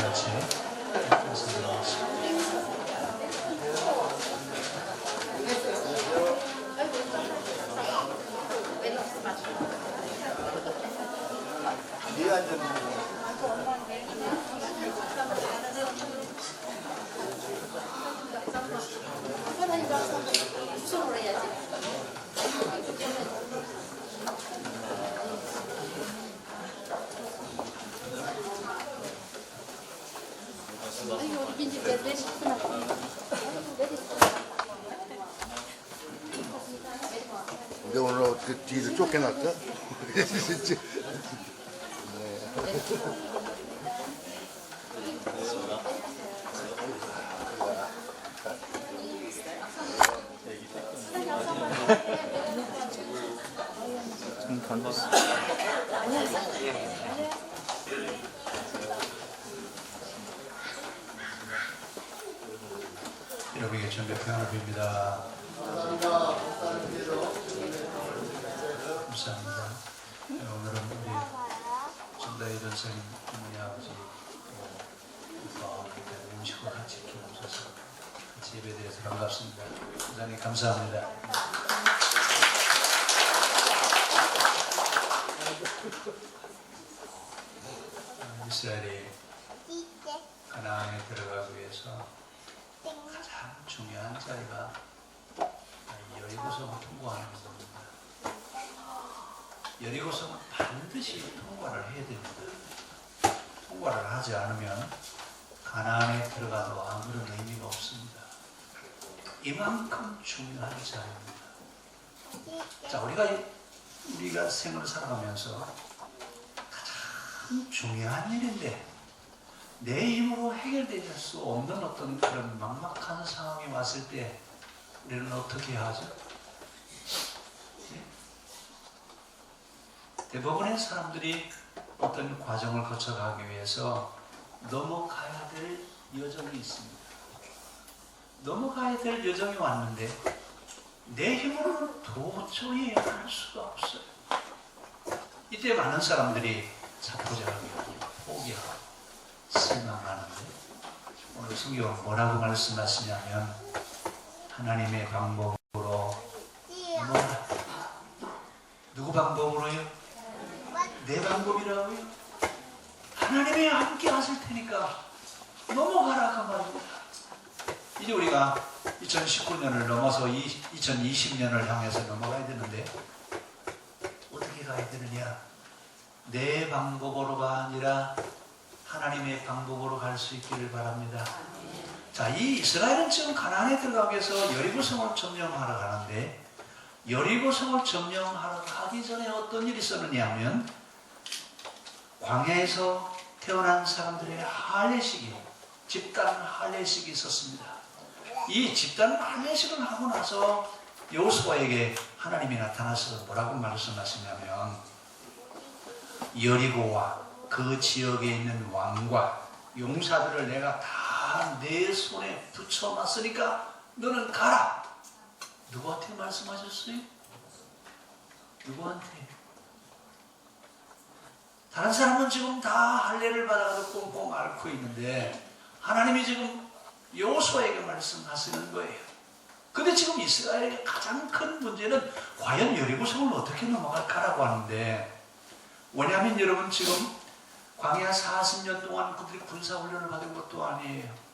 같이 말씀드리겠습니다. 근데 오늘 어떻게 뒤를 쫓겨났어? 여러분에게 전배 평안을 빕니다. 감사합니다. 오늘은 우리 전다희 전사님 어머니 아버지 음식을 같이 키우셔서 같이 예배에 대해서 반갑습니다. 대단히 감사합니다. 이스라엘이 가나안에 들어가기 위해서 가장 중요한 자리가 여리고성을 통과하는 겁니다. 여리고성은 반드시 통과를 해야 됩니다. 통과를 하지 않으면 가나안에 들어가도 아무런 의미가 없습니다. 이만큼 중요한 자리입니다. 자, 우리가 생을 살아가면서 가장 중요한 일인데 내 힘으로 해결될 수 없는 어떤 그런 막막한 상황이 왔을 때 우리는 어떻게 하죠? 대부분의 사람들이 어떤 과정을 거쳐가기 위해서 넘어가야 될 여정이 있습니다. 넘어가야 될 여정이 왔는데 내 힘으로는 도저히 할 수가 없어요. 이때 많은 사람들이 자포자기 포기하고 실망하는데 오늘 성경은 뭐라고 말씀하시냐면 하나님의 방법으로 넘어가라. 누구 방법으로요? 내 방법이라고요? 하나님이 함께 하실 테니까 넘어가라 그 말입니다. 이제 우리가 2019년을 넘어서 2020년을 향해서 넘어가야 되는데 어떻게 가야 되느냐? 내 방법으로가 아니라 하나님의 방법으로 갈 수 있기를 바랍니다. 자, 이 이스라엘은 지금 가나안에 들어가기 위해서 여리고성을 점령하러 가는데 여리고성을 점령하러 가기 전에 어떤 일이 있었느냐 하면 광야에서 태어난 사람들의 할례식이 집단 할례식이 있었습니다. 이 집단 할례식을 하고 나서 여호수아에게 하나님이 나타나서 뭐라고 말씀하시냐면 여리고와 그 지역에 있는 왕과 용사들을 내가 다 내 손에 붙여놨으니까 너는 가라. 누구한테 말씀하셨어요? 누구한테? 다른 사람은 지금 다 할례를 받아가지고 꽁꽁 앓고 있는데 하나님이 지금 여호수아에게 말씀하시는 거예요. 근데 지금 이스라엘의 가장 큰 문제는 과연 여리고성을 어떻게 넘어갈까라고 하는데, 왜냐하면 여러분 지금 광야 40년 동안 그들이 군사훈련을 받은 것도 아니에요.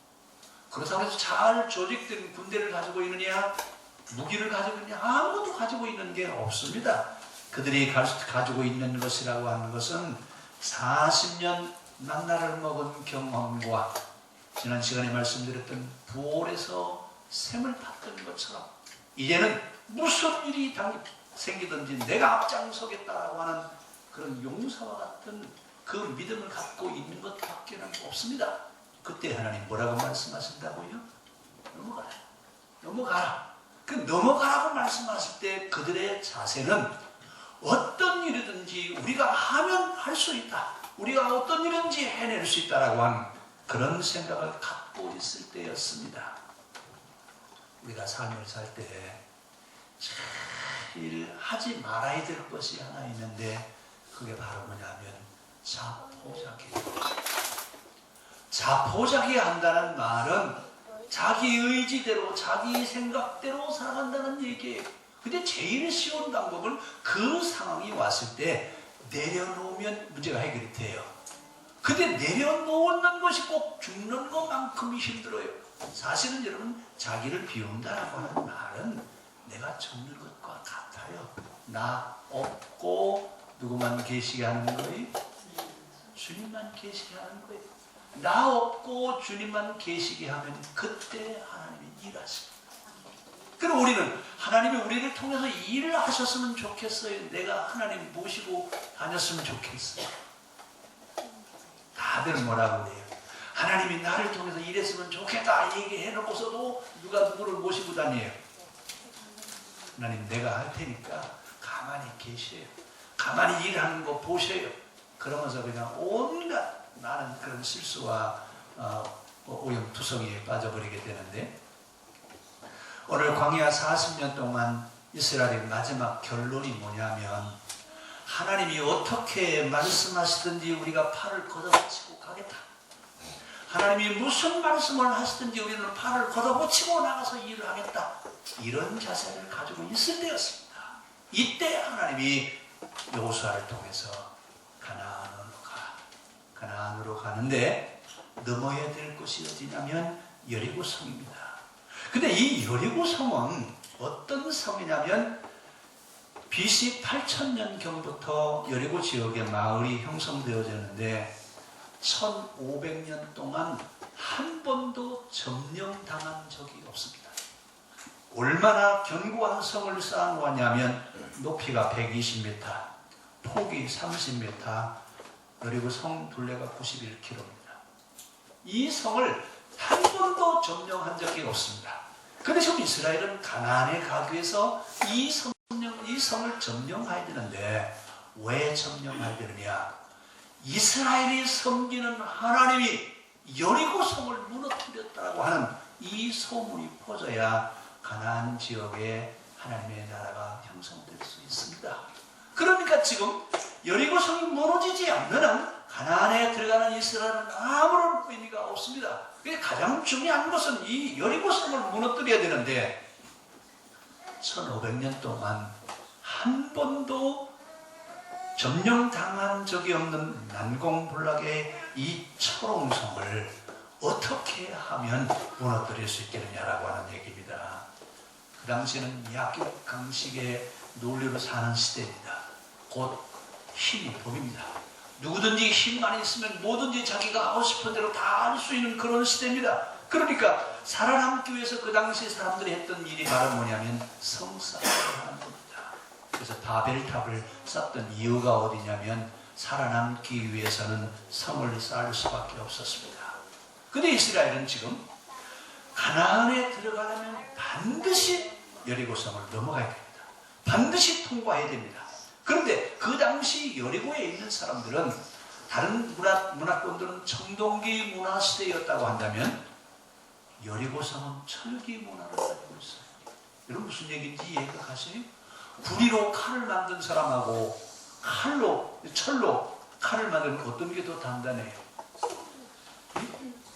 그렇다고 해서 잘 조직된 군대를 가지고 있느냐, 무기를 가지고 있느냐, 아무것도 가지고 있는 게 없습니다. 그들이 가지고 있는 것이라고 하는 것은 40년 만나를 먹은 경험과 지난 시간에 말씀드렸던 부올에서 샘을 팠던 것처럼 이제는 무슨 일이 생기든지 내가 앞장서겠다라고 하는 그런 용사와 같은 그 믿음을 갖고 있는 것밖에는 없습니다. 그때 하나님 뭐라고 말씀하신다고요? 넘어가라. 넘어가라. 그 넘어가라고 말씀하실 때 그들의 자세는 어떤 일이든지 우리가 하면 할 수 있다. 우리가 어떤 일이든지 해낼 수 있다라고 하는 그런 생각을 갖고 있을 때였습니다. 우리가 삶을 살 때 제일 하지 말아야 될 것이 하나 있는데 그게 바로 뭐냐면 자포자기. 자포자기한다는 말은 자기 의지대로 자기 생각대로 살아간다는 얘기예요. 근데 제일 쉬운 방법은 그 상황이 왔을 때 내려놓으면 문제가 해결이 돼요. 근데 내려놓는 것이 꼭 죽는 것만큼 힘들어요. 사실은 여러분, 자기를 비운다라고 하는 말은 내가 죽는 것과 같아요. 나 없고 누구만 계시게 하는 거예요? 주님만 계시게 하는 거예요. 나 없고 주님만 계시게 하면 그때 하나님이 일하십니다. 그럼 우리는 하나님이 우리를 통해서 일을 하셨으면 좋겠어요. 내가 하나님 모시고 다녔으면 좋겠어요. 다들 뭐라고 그래요? 하나님이 나를 통해서 일했으면 좋겠다 얘기해놓고서도 누가 누구를 모시고 다녀요? 하나님 내가 할 테니까 가만히 계셔요. 가만히 일하는 거 보셔요. 그러면서 그냥 온갖 나는 그런 실수와 오염투성이에 빠져버리게 되는데, 오늘 광야 40년 동안 이스라엘의 마지막 결론이 뭐냐면, 하나님이 어떻게 말씀하시든지 우리가 팔을 걷어붙이고 가겠다. 하나님이 무슨 말씀을 하시든지 우리는 팔을 걷어붙이고 나가서 일을 하겠다. 이런 자세를 가지고 있을 때였습니다. 이때 하나님이 여호수아를 통해서 가나안으로 가는데, 넘어야 될 곳이 어디냐면 여리고성입니다. 근데 이 여리고성은 어떤 성이냐면, BC 8000년경부터 여리고 지역의 마을이 형성되어졌는데 1500년 동안 한 번도 점령당한 적이 없습니다. 얼마나 견고한 성을 쌓아놓았냐면, 높이가 120m, 폭이 30m, 그리고 성 둘레가 91km입니다. 이 성을 한 번도 점령한 적이 없습니다. 그런데 지금 이스라엘은 가나안에 가기 위해서 이 성을 점령해야 되는데, 왜 점령해야 되느냐? 이스라엘이 섬기는 하나님이 여리고 성을 무너뜨렸다고 하는 이 소문이 퍼져야 가나안 지역에 하나님의 나라가 형성될 수 있습니다. 그러니까 지금 여리고 성이 무너지지 않는 한 가나안에 들어가는 이스라엘은 아무런 의미가 없습니다. 가장 중요한 것은 이 여리고 성을 무너뜨려야 되는데, 1500년 동안 한 번도 점령당한 적이 없는 난공불락의 이 초롱성을 어떻게 하면 무너뜨릴 수 있겠느냐라고 하는 얘기입니다. 그 당시에는 약육 강식의 논리로 사는 시대입니다. 곧 힘이 법입니다. 누구든지 힘만 있으면 뭐든지 자기가 하고 싶은 대로 다 할 수 있는 그런 시대입니다. 그러니까 살아남기 위해서 그 당시 사람들이 했던 일이 바로 뭐냐면 성싸움을 하는 겁니다. 그래서 바벨탑을 쌓던 이유가 어디냐면, 살아남기 위해서는 성을 쌓을 수밖에 없었습니다. 근데 이스라엘은 지금 가나안에 들어가려면 반드시 여리고성을 넘어가야 됩니다. 반드시 통과해야 됩니다. 그런데 그 당시 여리고에 있는 사람들은, 다른 문화권들은 청동기 문화 시대였다고 한다면, 여리고성은 철기 문화를 가지고 있어요. 여러분 무슨 얘기인지 이해가 가세요? 구리로 칼을 만든 사람하고 철로 칼을 만들면 어떤 게 더 단단해요?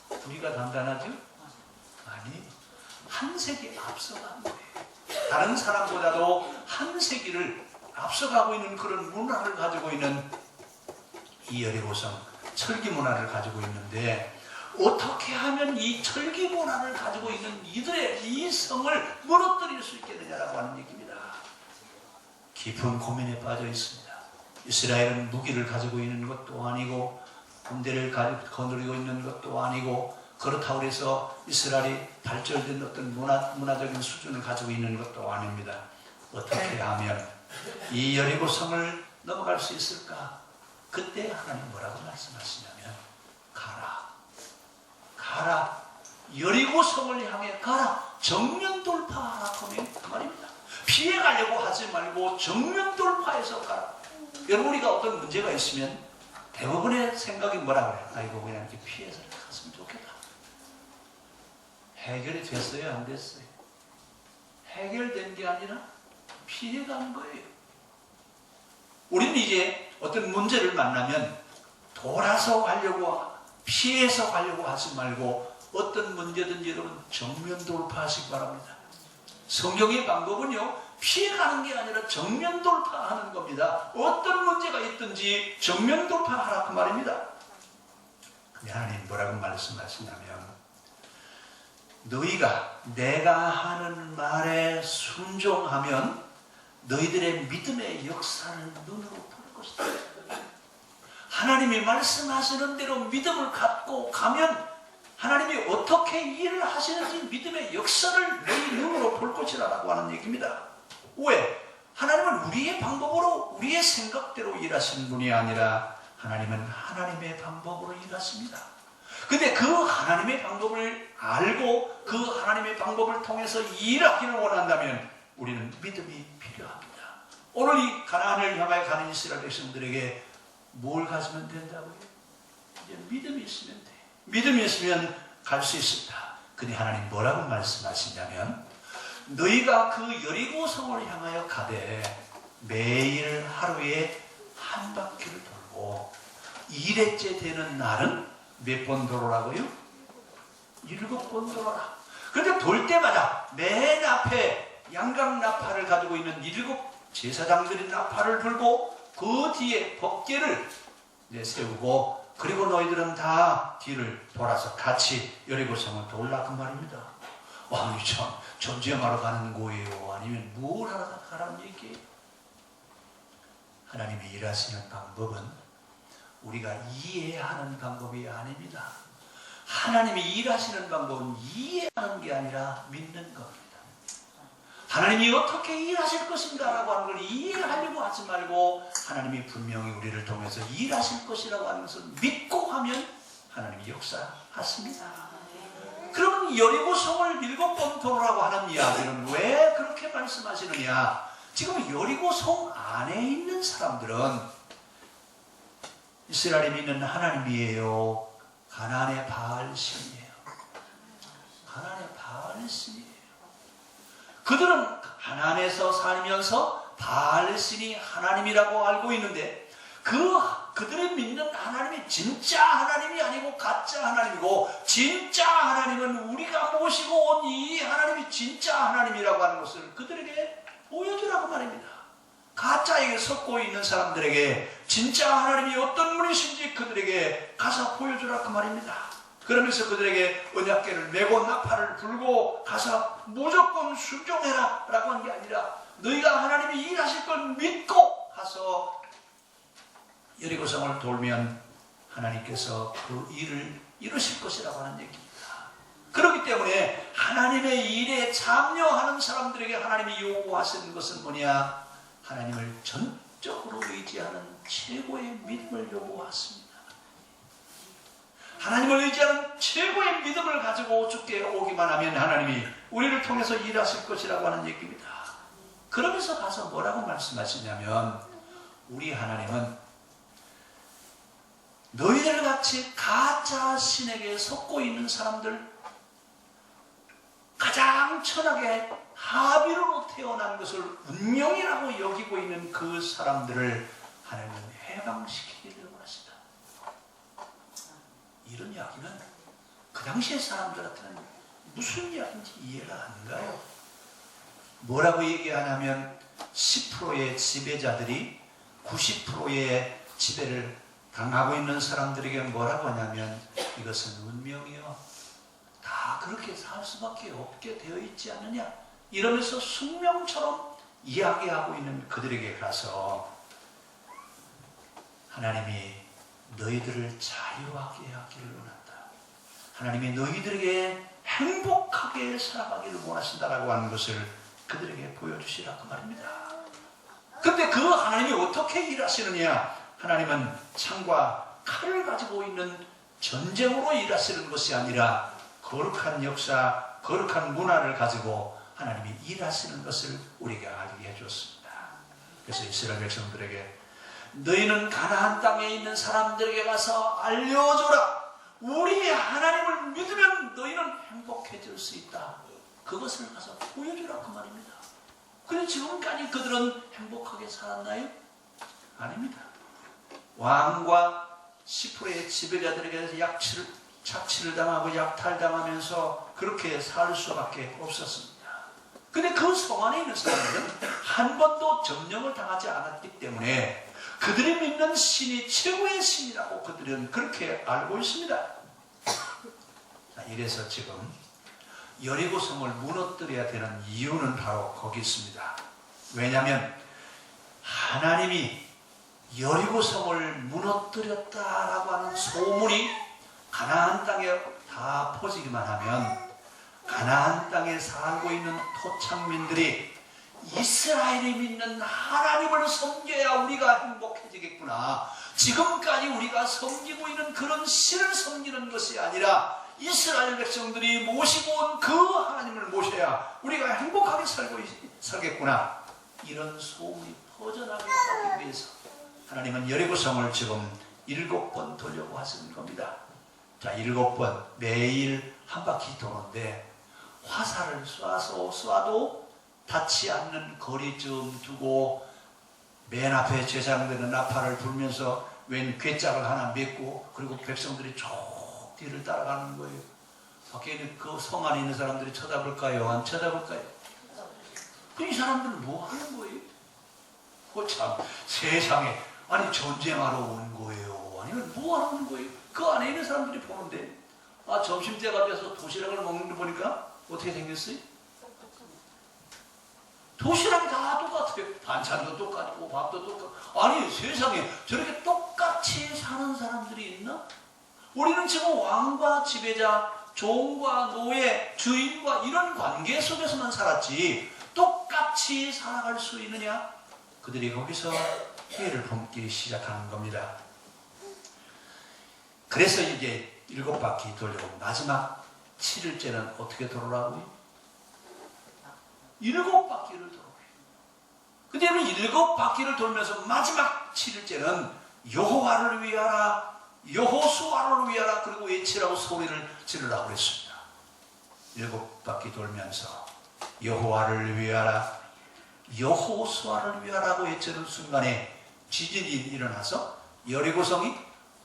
구리가 단단하죠? 아니, 한 세기 앞서간 거예요. 다른 사람보다도 한 세기를 앞서가고 있는 그런 문화를 가지고 있는 이 여리고성, 철기 문화를 가지고 있는데, 어떻게 하면 이 철기 문화를 가지고 있는 이들의 이 성을 무너뜨릴 수 있겠느냐라고 하는 얘기입니다. 깊은 고민에 빠져 있습니다. 이스라엘은 무기를 가지고 있는 것도 아니고 군대를 거느리고 있는 것도 아니고, 그렇다고 해서 이스라엘이 발전된 어떤 문화적인 수준을 가지고 있는 것도 아닙니다. 어떻게 하면 이 여리고 성을 넘어갈 수 있을까? 그때 하나님 뭐라고 말씀하시냐면, 가라. 여리고 성을 향해 가라. 정면 돌파하라. 그 말입니다. 피해가려고 하지 말고 정면 돌파해서 가라. 여러분, 우리가 어떤 문제가 있으면 대부분의 생각이 뭐라 그래요? 아이고, 그냥 이렇게 피해서 갔으면 좋겠다. 해결이 됐어요? 안 됐어요? 해결된 게 아니라 피해간 거예요. 우리는 이제 어떤 문제를 만나면 돌아서 가려고 피해서 가려고 하지 말고 어떤 문제든지 여러분 정면 돌파하시기 바랍니다. 성경의 방법은요, 피해가는 게 아니라 정면 돌파하는 겁니다. 어떤 문제가 있든지 정면 돌파하라 그 말입니다. 근데 하나님 뭐라고 말씀하시냐면, 너희가 내가 하는 말에 순종하면 너희들의 믿음의 역사를 눈으로 볼 것이다. 하나님이 말씀하시는 대로 믿음을 갖고 가면 하나님이 어떻게 일을 하시는지 믿음의 역사를 너희 눈으로 볼 것이라고 하는 얘기입니다. 왜? 하나님은 우리의 방법으로, 우리의 생각대로 일하시는 분이 아니라 하나님은 하나님의 방법으로 일하십니다. 근데 그 하나님의 방법을 알고 그 하나님의 방법을 통해서 일하기를 원한다면 우리는 믿음이 필요합니다. 오늘 이 가나안을 향하여 가는 이스라엘 백성들에게 뭘 가지면 된다고요? 이제 믿음이 있으면 돼. 믿음이 있으면 갈 수 있습니다. 근데 하나님 뭐라고 말씀하시냐면, 너희가 그 여리고성을 향하여 가되 매일 하루에 한 바퀴를 돌고 2일째 되는 날은 몇 번 돌으라고요? 7번 돌아라. 그런데 돌 때마다 맨 앞에 양각 나팔을 가지고 있는 7 제사장들이 나팔을 불고 그 뒤에 법궤를 세우고, 그리고 너희들은 다 뒤를 돌아서 같이 여리고성을 돌라 그 말입니다. 와, 참 전쟁하러 가는 거예요? 아니면 뭘 하러 가라는 얘기예요? 하나님이 일하시는 방법은 우리가 이해하는 방법이 아닙니다. 하나님이 일하시는 방법은 이해하는 게 아니라 믿는 겁니다. 하나님이 어떻게 일하실 것인가라고 하는 걸 이해하려고 하지 말고, 하나님이 분명히 우리를 통해서 일하실 것이라고 하는 것을 믿고 하면 하나님이 역사하십니다. 그러면 여리고성을 7번 돌으라고 하는 이야기는 왜 그렇게 말씀하시느냐? 지금 여리고성 안에 있는 사람들은 이스라엘이 믿는 하나님이에요? 가나안의 바알신이에요? 가나안의 바알신이에요. 그들은 가나안에서 살면서 바알신이 하나님이라고 알고 있는데, 그들이 믿는 하나님이 진짜 하나님이 아니고 가짜 하나님이고, 진짜 하나님은 우리가 모시고 온 이 하나님이 진짜 하나님이라고 하는 것을 그들에게 보여주라고 말입니다. 가짜에게 섞고 있는 사람들에게 진짜 하나님이 어떤 분이신지 그들에게 가서 보여주라 그 말입니다. 그러면서 그들에게 언약궤를 메고 나팔을 불고 가서 무조건 순종해라 라고 한 게 아니라, 너희가 하나님이 일하실 걸 믿고 가서 여리고성을 돌면 하나님께서 그 일을 이루실 것이라고 하는 얘기입니다. 그렇기 때문에 하나님의 일에 참여하는 사람들에게 하나님이 요구하시는 것은 뭐냐? 하나님을 전적으로 의지하는 최고의 믿음을 요구하십니다. 하나님을 의지하는 최고의 믿음을 가지고 주께 오기만 하면 하나님이 우리를 통해서 일하실 것이라고 하는 얘기입니다. 그러면서 가서 뭐라고 말씀하시냐면, 우리 하나님은 너희들 같이 가짜 신에게 속고 있는 사람들, 가장 천하게 하비로로 태어난 것을 운명이라고 여기고 있는 그 사람들을 하나님은 해방시키려고 하시다. 이런 이야기는 그 당시의 사람들한테는 무슨 이야기인지 이해가 안 가요. 뭐라고 얘기하냐면, 10%의 지배자들이 90%의 지배를 당하고 있는 사람들에게 뭐라고 하냐면, 이것은 운명이요, 다 그렇게 살 수밖에 없게 되어 있지 않느냐, 이러면서 숙명처럼 이야기하고 있는 그들에게 가서 하나님이 너희들을 자유하게 하기를 원한다, 하나님이 너희들에게 행복하게 살아가기를 원하신다라고 하는 것을 그들에게 보여주시라 그 말입니다. 근데 그 하나님이 어떻게 일하시느냐? 하나님은 창과 칼을 가지고 있는 전쟁으로 일하시는 것이 아니라 거룩한 역사, 거룩한 문화를 가지고 하나님이 일하시는 것을 우리에게 알게 해줬습니다. 그래서 이스라엘 백성들에게 너희는 가나안 땅에 있는 사람들에게 가서 알려줘라. 우리 하나님을 믿으면 너희는 행복해질 수 있다. 그것을 가서 보여주라 그 말입니다. 그런데 지금까지 그들은 행복하게 살았나요? 아닙니다. 왕과 10%의 지배자들에게 착취를 당하고 약탈당하면서 그렇게 살 수밖에 없었습니다. 근데 그 성 안에 있는 사람들은 한 번도 점령을 당하지 않았기 때문에 그들이 믿는 신이 최고의 신이라고 그들은 그렇게 알고 있습니다. 이래서 지금 여리고성을 무너뜨려야 되는 이유는 바로 거기 있습니다. 왜냐하면 하나님이 여리고성을 무너뜨렸다라고 하는 소문이 가나안 땅에 다 퍼지기만 하면 가나안 땅에 살고 있는 토착민들이 이스라엘이 믿는 하나님을 섬겨야 우리가 행복해지겠구나. 지금까지 우리가 섬기고 있는 그런 신을 섬기는 것이 아니라 이스라엘 백성들이 모시고 온 그 하나님을 모셔야 우리가 행복하게 살겠구나. 이런 소문이 퍼져나게 하기 위해서 하나님은 여리고성을 지금 7번 돌려고 하시는 겁니다. 자, 7번 매일 한 바퀴 도는데 화살을 쏴도 닿지 않는 거리쯤 두고 맨 앞에 제사장들은 나팔을 불면서 웬 궤짝을 하나 맺고 그리고 백성들이 쭉 뒤를 따라가는 거예요. 밖에 있는 그 성 안에 있는 사람들이 쳐다볼까요? 안 쳐다볼까요? 이 사람들은 뭐 하는 거예요? 참 세상에 아니 전쟁하러 온 거예요? 아니면 뭐 하는 거예요? 그 안에 있는 사람들이 보는데 점심때가 돼서 도시락을 먹는 거 보니까 어떻게 생겼어요? 도시락이 다 똑같아요. 반찬도 똑같고 밥도 똑같고. 아니 세상에 저렇게 똑같이 사는 사람들이 있나? 우리는 지금 왕과 지배자, 종과 노예, 주인과 이런 관계 속에서만 살았지 똑같이 살아갈 수 있느냐? 그들이 거기서 피해를 품기 시작하는 겁니다. 그래서 이제 7바퀴 돌려고 마지막 7일째는 어떻게 돌으라고요? 7바퀴를 돌아요. 근데 7바퀴를 돌면서 마지막 7일째는 여호와를 위하라, 여호수아를 위하라, 그리고 외치라고 소리를 지르라고 그랬습니다. 7바퀴 돌면서 여호와를 위하라, 여호수아를 위하라고 외치는 순간에 지진이 일어나서 여리고성이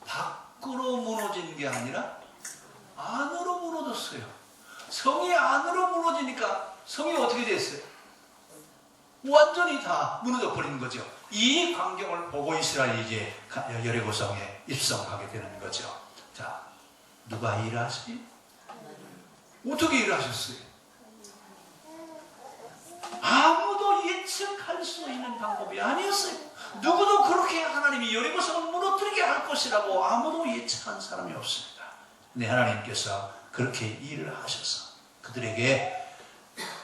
밖으로 무너진 게 아니라 안으로 무너졌어요. 성이 안으로 무너지니까 성이 어떻게 됐어요? 완전히 다 무너져 버린 거죠. 이 광경을 보고 이스라엘이 이제 여리고성에 입성하게 되는 거죠. 자, 누가 일하세요? 어떻게 일하셨어요? 아무도 예측할 수 있는 방법이 아니었어요. 누구도 그렇게 하나님이 여리고성을 무너뜨리게 할 것이라고 아무도 예측한 사람이 없습니다. 근데 하나님께서 그렇게 일을 하셔서 그들에게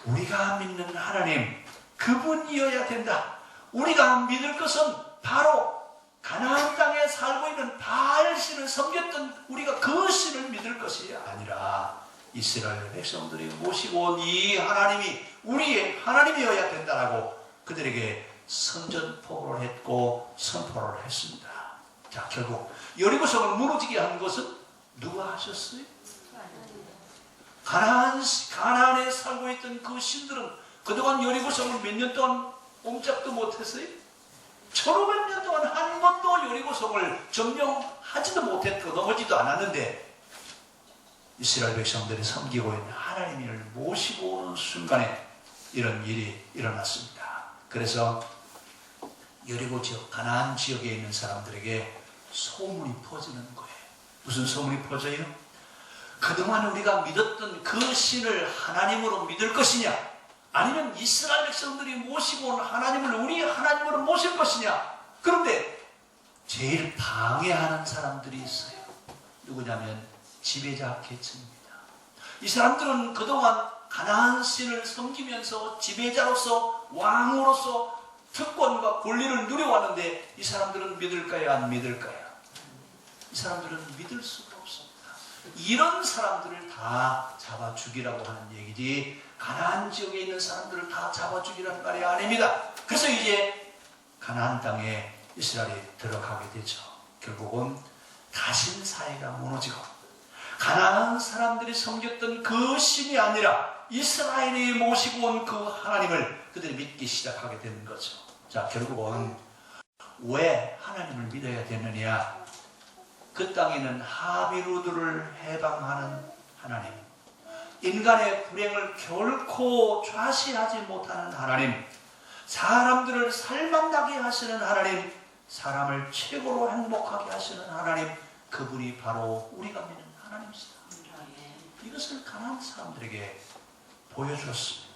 우리가 믿는 하나님 그분이어야 된다. 우리가 믿을 것은 바로 가나안 땅에 살고 있는 바알신을 섬겼던 우리가 그 신을 믿을 것이 아니라 이스라엘 백성들이 모시고 온 이 하나님이 우리의 하나님이어야 된다라고 그들에게 선전포고를 했고 선포를 했습니다. 자, 결국 여리고성을 무너지게 한 것은 누가 하셨어요? 가나안에 살고 있던 그 신들은 그동안 여리고성을 몇 년 동안 옴짝도 못했어요? 1500년 동안 한 번도 여리고성을 점령하지도 못했고 넘어지도 않았는데 이스라엘 백성들이 섬기고 있는 하나님을 모시고 오는 순간에 이런 일이 일어났습니다. 그래서 여리고 지역, 가나안 지역에 있는 사람들에게 소문이 퍼지는 거예요. 무슨 소문이 퍼져요? 그동안 우리가 믿었던 그 신을 하나님으로 믿을 것이냐? 아니면 이스라엘 백성들이 모시고 온 하나님을 우리 하나님으로 모실 것이냐? 그런데 제일 방해하는 사람들이 있어요. 누구냐면 지배자 계층입니다. 이 사람들은 그동안 가나안 신을 섬기면서 지배자로서 왕으로서 특권과 권리를 누려왔는데 이 사람들은 믿을까요? 안 믿을까요? 이 사람들은 믿을 수가 없습니다. 이런 사람들을 다 잡아 죽이라고 하는 얘기지 가나안 지역에 있는 사람들을 다 잡아 죽이라는 말이 아닙니다. 그래서 이제 가나안 땅에 이스라엘이 들어가게 되죠. 결국은 가신 사회가 무너지고 가나안 사람들이 섬겼던 그 신이 아니라 이스라엘이 모시고 온 그 하나님을 그들이 믿기 시작하게 되는 거죠. 자, 결국은 왜 하나님을 믿어야 되느냐? 그 땅에 있는 하비루들을 해방하는 하나님, 인간의 불행을 결코 좌시하지 못하는 하나님, 사람들을 살만나게 하시는 하나님, 사람을 최고로 행복하게 하시는 하나님, 그분이 바로 우리가 믿는 하나님이시다. 이것을 가난한 사람들에게 보여주었습니다.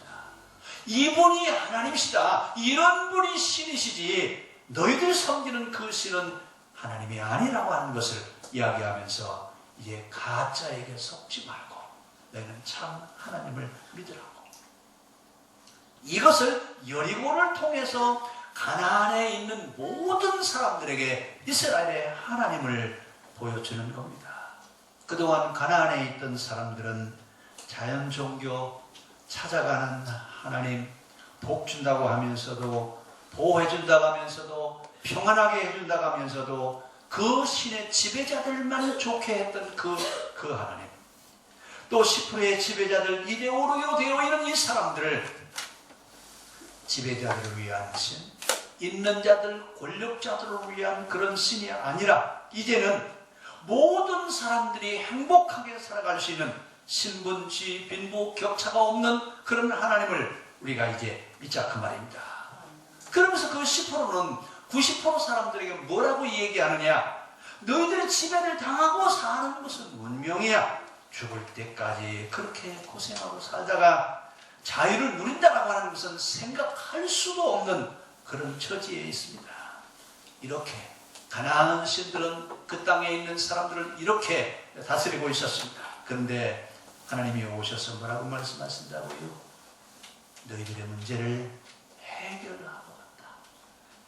이분이 하나님이시다. 이런 분이 신이시지 너희들 섬기는 그 신은 하나님이 아니라고 하는 것을 이야기하면서 이제 가짜에게 속지 말고 너희는 참 하나님을 믿으라고. 이것을 여리고를 통해서 가나안에 있는 모든 사람들에게 이스라엘의 하나님을 보여주는 겁니다. 그동안 가나안에 있던 사람들은 자연 종교, 찾아가는 하나님, 복 준다고 하면서도, 보호해 준다고 하면서도, 평안하게 해준다고 하면서도 그 신의 지배자들만 좋게 했던 그 하나님, 또 10%의 지배자들, 이데올로기로 되어 있는 이 사람들을 지배자들을 위한 신, 있는 자들, 권력자들을 위한 그런 신이 아니라 이제는 모든 사람들이 행복하게 살아갈 수 있는 신분, 지위, 빈부, 격차가 없는 그런 하나님을 우리가 이제 믿자 그 말입니다. 그러면서 그 10%는 90% 사람들에게 뭐라고 얘기하느냐? 너희들의 지배를 당하고 사는 것은 운명이야. 죽을 때까지 그렇게 고생하고 살다가 자유를 누린다라고 하는 것은 생각할 수도 없는 그런 처지에 있습니다. 이렇게 가나안 신들은 그 땅에 있는 사람들을 이렇게 다스리고 있었습니다. 그런데 하나님이 오셔서 뭐라고 말씀하신다고요? 너희들의 문제를 해결하고 간다.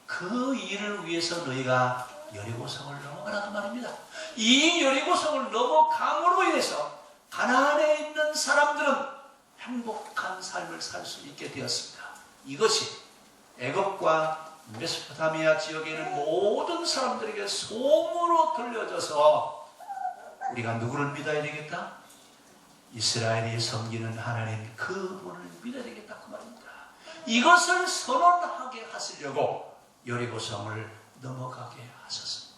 그 일을 위해서 너희가 여리고성을 넘어가라는 말입니다. 이 여리고성을 넘어감으로 인해서 가나안에 있는 사람들은 행복한 삶을 살 수 있게 되었습니다. 이것이 애굽과 메소포타미아 지역에 있는 모든 사람들에게 소문으로 들려져서 우리가 누구를 믿어야 되겠다? 이스라엘이 섬기는 하나님 그분을 믿어야 되겠다 그 말입니다. 이것을 선언하게 하시려고 여리고성을 넘어가게 하셨습니다.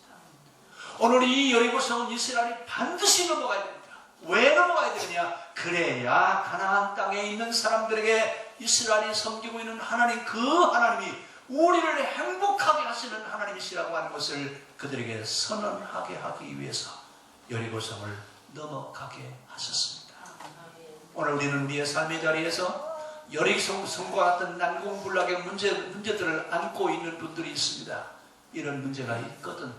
오늘 이 여리고성은 이스라엘이 반드시 넘어가야 됩니다. 왜 넘어가야 되느냐? 그래야 가나안 땅에 있는 사람들에게 이스라엘이 섬기고 있는 하나님 그 하나님이 우리를 행복하게 하시는 하나님이시라고 하는 것을 그들에게 선언하게 하기 위해서 여리고성을 넘어가게 하셨습니다. 오늘 우리는 우리의 삶의 자리에서 여리고성과 같은 난공불락의 문제들을 안고 있는 분들이 있습니다. 이런 문제가 있거든.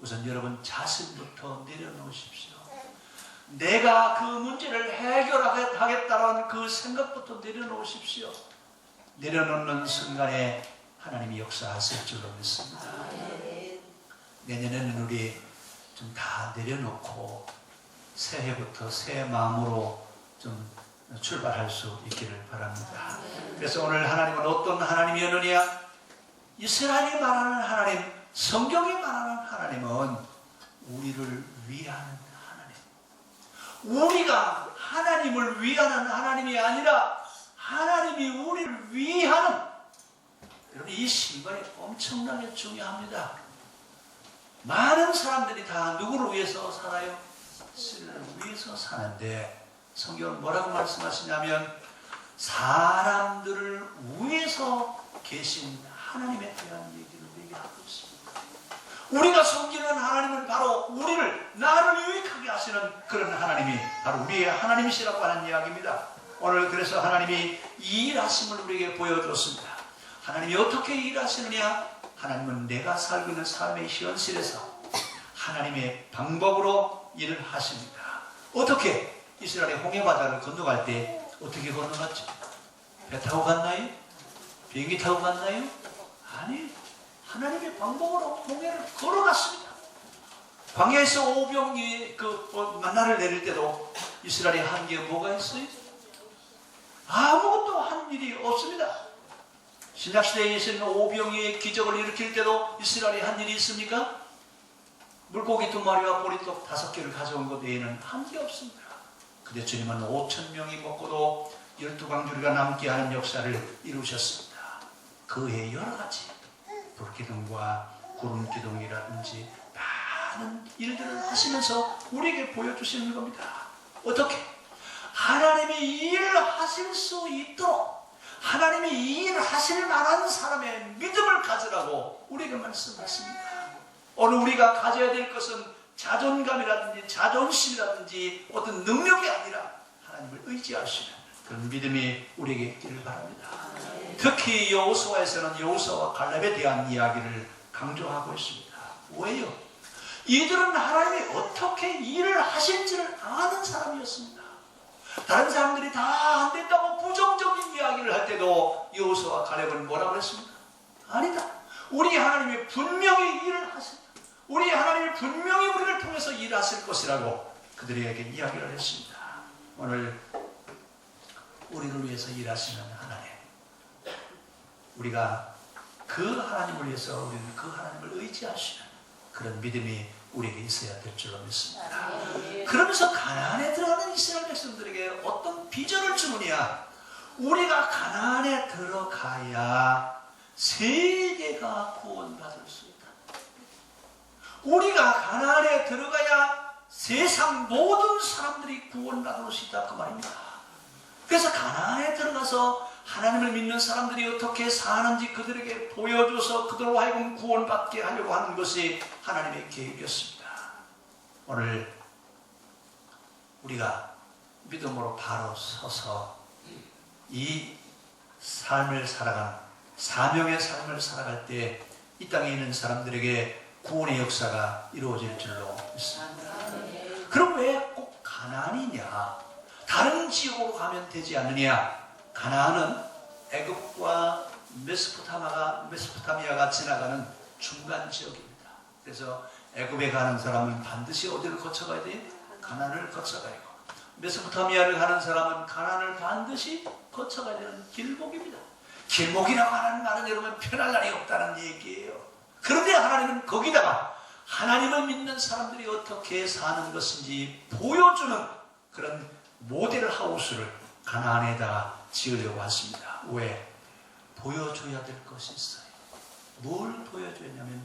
우선 여러분 자신부터 내려놓으십시오. 내가 그 문제를 해결하겠다는 그 생각부터 내려놓으십시오. 내려놓는 순간에 하나님이 역사하실 줄로 믿습니다. 내년에는 우리 좀 다 내려놓고 새해부터 새 마음으로 좀 출발할 수 있기를 바랍니다. 그래서 오늘 하나님은 어떤 하나님이었느냐? 이스라엘이 말하는 하나님, 성경이 말하는 하나님은 우리를 위하는 하나님. 우리가 하나님을 위하는 하나님이 아니라 하나님이 우리를 위하는, 여러분 이 신발이 엄청나게 중요합니다. 많은 사람들이 다 누구를 위해서 살아요? 신을 위해서 사는데 성경은 뭐라고 말씀하시냐면 사람들을 위해서 계신 하나님에 대한 얘기를 얘기하고 있습니다. 우리가 섬기는 하나님은 바로 우리를, 나를 유익하게 하시는 그런 하나님이 바로 우리의 하나님이시라고 하는 이야기입니다. 오늘 그래서 하나님이 이 일하심을 우리에게 보여줬습니다. 하나님이 어떻게 일하시느냐? 하나님은 내가 살고 있는 삶의 현실에서 하나님의 방법으로 일을 하십니다. 어떻게? 이스라엘의 홍해바다를 건너갈 때 어떻게 건너갔죠? 배 타고 갔나요? 비행기 타고 갔나요? 아니, 하나님의 방법으로 홍해를 걸어갔습니다. 광야에서 오병이의 만나를 내릴 때도 이스라엘이 한 게 뭐가 있어요? 아무것도 한 일이 없습니다. 신약시대에 있는 오병이의 기적을 일으킬 때도 이스라엘이 한 일이 있습니까? 물고기 2마리와 보리떡 5개를 가져온 것 외에는 한 게 없습니다. 근데 주님은 5,000명이 먹고도 12광주리가 남게 하는 역사를 이루셨습니다. 그 외에 여러 가지 불기둥과 구름기둥이라든지 많은 일들을 하시면서 우리에게 보여주시는 겁니다. 어떻게? 하나님이 이 일을 하실 수 있도록 하나님이 이 일을 하실 만한 사람의 믿음을 가지라고 우리에게 말씀하십니다. 오늘 우리가 가져야 될 것은 자존감이라든지 자존심이라든지 어떤 능력이 아니라 하나님을 의지하시는 그런 믿음이 우리에게 있기를 바랍니다. 특히 여호수아에서는 여호수아와 갈렙에 대한 이야기를 강조하고 있습니다. 왜요? 이들은 하나님이 어떻게 일을 하실지를 아는 사람이었습니다. 다른 사람들이 다 안 된다고 부정적인 이야기를 할 때도 여호수아와 갈렙은 뭐라고 했습니까? 아니다. 우리 하나님이 분명히 일을 하신다. 우리 하나님이 분명히 우리를 통해서 일하실 것이라고 그들에게 이야기를 했습니다. 오늘 우리를 위해서 일하시는 하나님, 우리가 그 하나님을 위해서 우리는 그 하나님을 의지하시는 그런 믿음이 우리에게 있어야 될 줄로 믿습니다. 그러면서 가나안에 들어가는 이스라엘 백성들에게 어떤 비전을 주느냐? 우리가 가나안에 들어가야 세계가 구원받을 수 있다. 우리가 가나안에 들어가야 세상 모든 사람들이 구원받을 수 있다 그 말입니다. 그래서 가나안에 들어가서 하나님을 믿는 사람들이 어떻게 사는지 그들에게 보여줘서 그들로 하여금 구원받게 하려고 하는 것이 하나님의 계획이었습니다. 오늘 우리가 믿음으로 바로 서서 이 삶을 살아가는 사명의 삶을 살아갈 때 이 땅에 있는 사람들에게 구원의 역사가 이루어질 줄로 믿습니다. 그럼 왜 꼭 가나안이냐? 다른 지역으로 가면 되지 않느냐? 가나안은 애굽과 메소포타미아가 지나가는 중간 지역입니다. 그래서 애굽에 가는 사람은 반드시 어디를 거쳐가야 돼요? 가나안을 거쳐가야 되고, 메소포타미아를 가는 사람은 가나안을 반드시 거쳐가야 되는 길목입니다. 길목이라고 하는 말은 여러분 편할 날이 없다는 얘기예요. 그런데 하나님은 거기다가 하나님을 믿는 사람들이 어떻게 사는 것인지 보여주는 그런 모델 하우스를 가나안에다가 지으려고 하십니다. 왜? 보여줘야 될 것이 있어요. 뭘 보여줘야냐면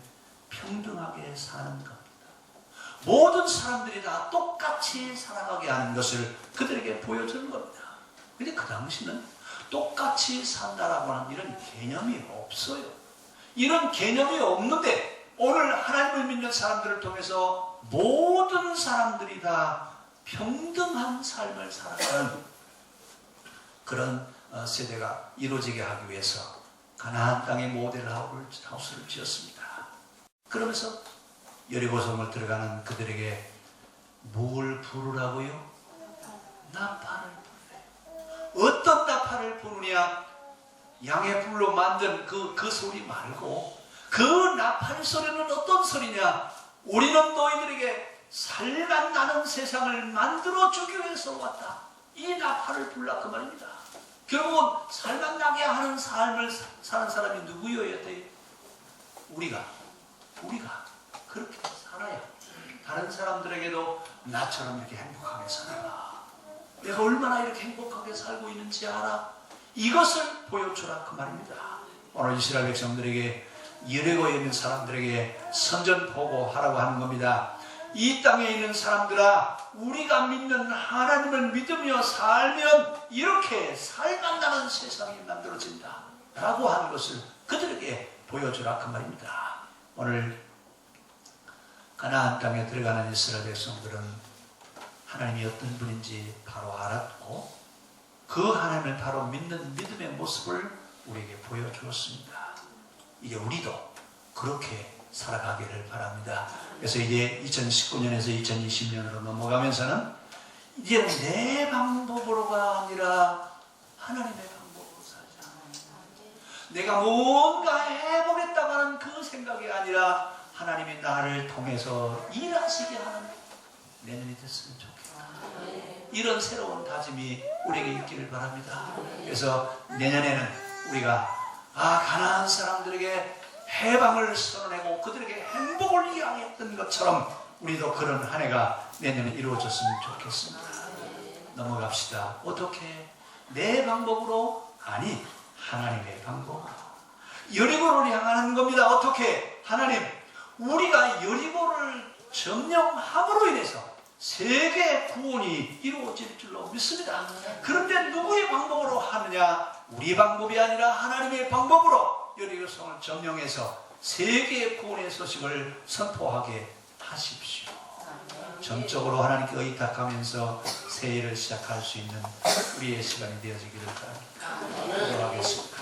평등하게 사는 겁니다. 모든 사람들이 다 똑같이 살아가게 하는 것을 그들에게 보여주는 겁니다. 근데 그 당시는 똑같이 산다라고 하는 이런 개념이 없어요. 이런 개념이 없는데 오늘 하나님을 믿는 사람들을 통해서 모든 사람들이 다 평등한 삶을 살아가는 그런 세대가 이루어지게 하기 위해서 가나안 땅의 모델 하우스를 지었습니다. 그러면서 여리고성을 들어가는 그들에게 뭘 부르라고요? 나팔을 부르래. 어떤 나팔을 부르냐? 양의 뿔로 만든 그 소리 말고 그 나팔 소리는 어떤 소리냐? 우리는 너희들에게 살만 나는 세상을 만들어주기 위해서 왔다. 이 나팔을 불라 그 말입니다. 결국은 살만 나게 하는 삶을 사는 사람이 누구여야 돼요? 우리가 그렇게 살아야 다른 사람들에게도 나처럼 이렇게 행복하게 살아라. 내가 얼마나 이렇게 행복하게 살고 있는지 알아? 이것을 보여주라 그 말입니다. 오늘 이스라엘 백성들에게 여리고에 있는 사람들에게 선전포고하라고 하는 겁니다. 이 땅에 있는 사람들아, 우리가 믿는 하나님을 믿으며 살면 이렇게 살만나는 세상이 만들어진다 라고 하는 것을 그들에게 보여주라 그 말입니다. 오늘 가나안 땅에 들어가는 이스라엘 백성들은 하나님이 어떤 분인지 바로 알았고 그 하나님을 바로 믿는 믿음의 모습을 우리에게 보여주었습니다. 이제 우리도 그렇게 살아가기를 바랍니다. 그래서 이제 2019년에서 2020년으로 넘어가면서는 이제는 내 방법으로가 아니라 하나님의 방법으로 살자. 내가 뭔가 해보겠다고 하는 그 생각이 아니라 하나님이 나를 통해서 일하시게 하는 내년이 됐으면 좋겠다. 이런 새로운 다짐이 우리에게 있기를 바랍니다. 그래서 내년에는 우리가 가나안 사람들에게 해방을 선언하고 그들에게 행복을 이야기했던 것처럼 우리도 그런 한 해가 내년에 이루어졌으면 좋겠습니다. 넘어갑시다. 어떻게? 내 방법으로? 아니, 하나님의 방법으로. 여리고를 향하는 겁니다. 어떻게? 하나님, 우리가 여리고를 점령함으로 인해서 세계의 구원이 이루어질 줄로 믿습니다. 그런데 누구의 방법으로 하느냐? 우리 방법이 아니라 하나님의 방법으로 여리고성을 점령해서 세계의 구원의 소식을 선포하게 하십시오. 전적으로 하나님께 의탁하면서 새해를 시작할 수 있는 우리의 시간이 되어지기를 바랍니다. 기도하겠습니다.